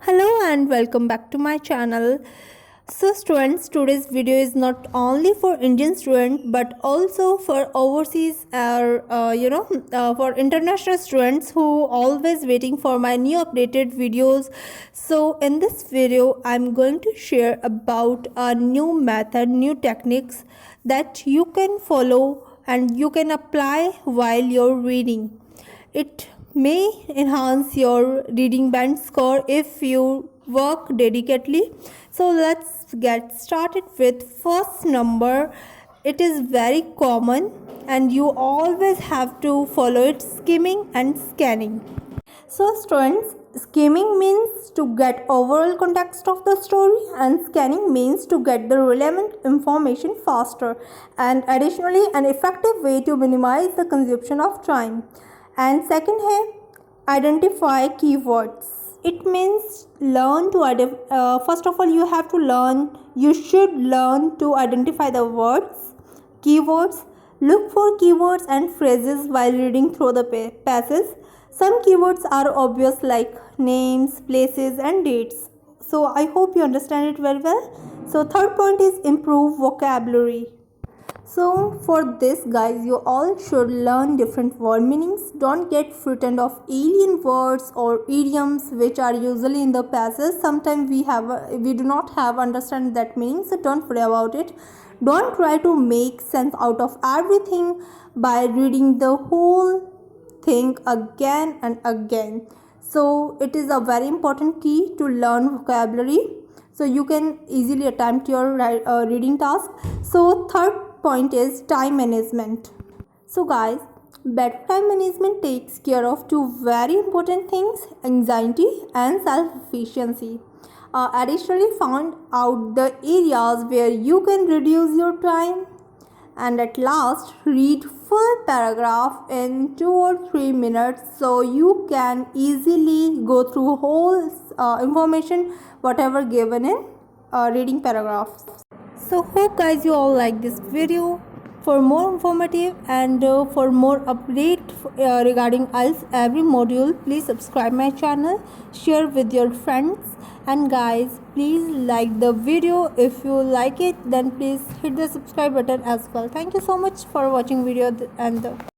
Hello and welcome back to my channel. So students, today's video is not only for Indian students but also for overseas or for international students who always waiting for my new updated videos. So in this video I'm going to share about a new method, new techniques that you can follow and you can apply while you're reading. It may enhance your reading band score if you work dedicatedly. So let's get started with first number. It is very common and you always have to follow it: skimming and scanning. So students, skimming means to get overall context of the story and scanning means to get the relevant information faster, and additionally an effective way to minimize the consumption of time. And second है, identify keywords. It means learn to first of all you should learn to identify the words, keywords. Look for keywords and phrases while reading through the passage. Some keywords are obvious like names, places and dates. So I hope you understand it very well. So third point is improve vocabulary. So for this guys, you all should learn different word meanings. Don't get frightened of alien words or idioms which are usually in the passage. Sometimes we do not have understand that meaning, so don't worry about it. Don't try to make sense out of everything by reading the whole thing again and again. So it is a very important key to learn vocabulary so you can easily attempt your reading task. So third point is time management. So guys, better time management takes care of two very important things: anxiety and self-efficiency. Additionally, find out the areas where you can reduce your time, and at last read full paragraph in 2 or 3 minutes so you can easily go through whole information whatever given in reading paragraphs. So hope guys you all like this video. For more informative and for more update regarding IELTS every module, please subscribe my channel, share with your friends, and guys please like the video. If you like it then please hit the subscribe button as well. Thank you so much for watching video and